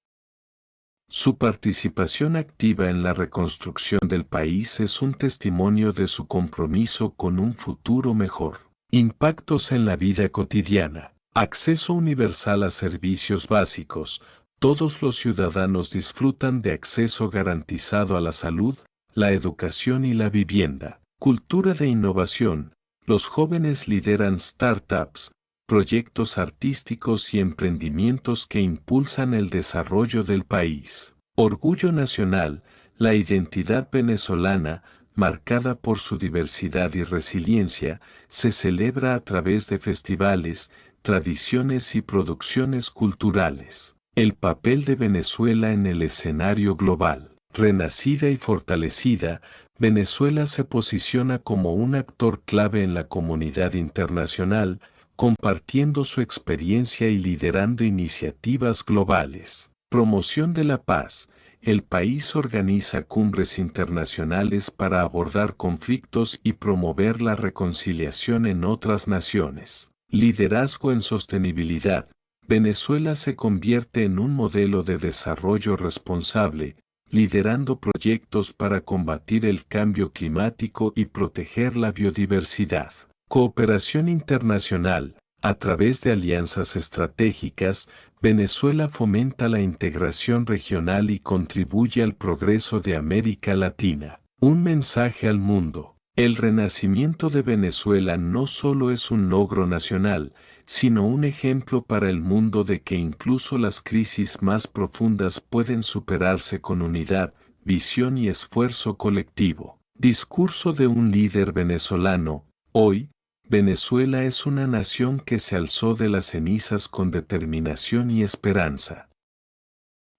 Su participación activa en la reconstrucción del país es un testimonio de su compromiso con un futuro mejor. Impactos en la vida cotidiana. Acceso universal a servicios básicos. Todos los ciudadanos disfrutan de acceso garantizado a la salud, la educación y la vivienda. Cultura de innovación. Los jóvenes lideran startups, proyectos artísticos y emprendimientos que impulsan el desarrollo del país. Orgullo nacional. La identidad venezolana, marcada por su diversidad y resiliencia, se celebra a través de festivales, tradiciones y producciones culturales. El papel de Venezuela en el escenario global. Renacida y fortalecida, Venezuela se posiciona como un actor clave en la comunidad internacional, compartiendo su experiencia y liderando iniciativas globales. Promoción de la paz. El país organiza cumbres internacionales para abordar conflictos y promover la reconciliación en otras naciones. Liderazgo en sostenibilidad. Venezuela se convierte en un modelo de desarrollo responsable, liderando proyectos para combatir el cambio climático y proteger la biodiversidad. Cooperación internacional. A través de alianzas estratégicas, Venezuela fomenta la integración regional y contribuye al progreso de América Latina. Un mensaje al mundo. El renacimiento de Venezuela no solo es un logro nacional, sino un ejemplo para el mundo de que incluso las crisis más profundas pueden superarse con unidad, visión y esfuerzo colectivo. Discurso de un líder venezolano. Hoy, Venezuela es una nación que se alzó de las cenizas con determinación y esperanza.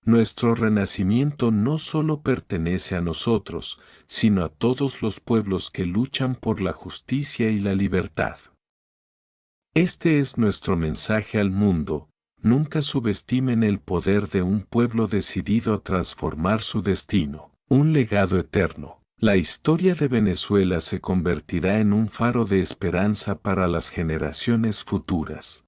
Nuestro renacimiento no solo pertenece a nosotros, sino a todos los pueblos que luchan por la justicia y la libertad. Este es nuestro mensaje al mundo: nunca subestimen el poder de un pueblo decidido a transformar su destino. Un legado eterno. La historia de Venezuela se convertirá en un faro de esperanza para las generaciones futuras.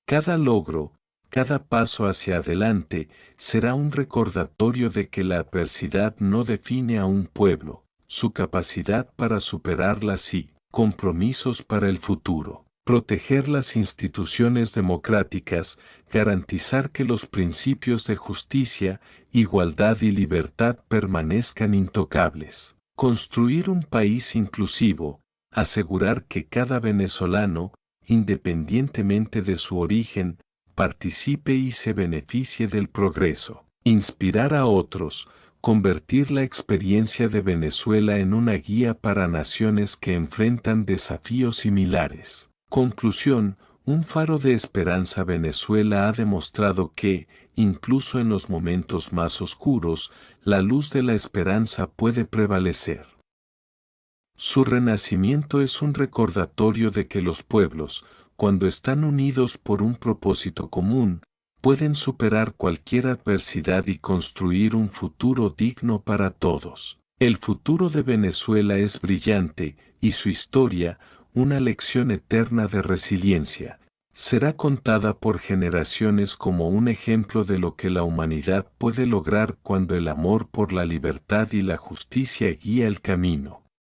Cada logro, cada paso hacia adelante, será un recordatorio de que la adversidad no define a un pueblo, su capacidad para superarla sí, compromisos para el futuro. Proteger las instituciones democráticas, garantizar que los principios de justicia, igualdad y libertad permanezcan intocables. Construir un país inclusivo, asegurar que cada venezolano, independientemente de su origen, participe y se beneficie del progreso. Inspirar a otros, convertir la experiencia de Venezuela en una guía para naciones que enfrentan desafíos similares. Conclusión: un faro de esperanza. Venezuela ha demostrado que, incluso en los momentos más oscuros, la luz de la esperanza puede prevalecer. Su renacimiento es un recordatorio de que los pueblos, cuando están unidos por un propósito común, pueden superar cualquier adversidad y construir un futuro digno para todos. El futuro de Venezuela es brillante, y su historia, una lección eterna de resiliencia, será contada por generaciones como un ejemplo de lo que la humanidad puede lograr cuando el amor por la libertad y la justicia guía el camino.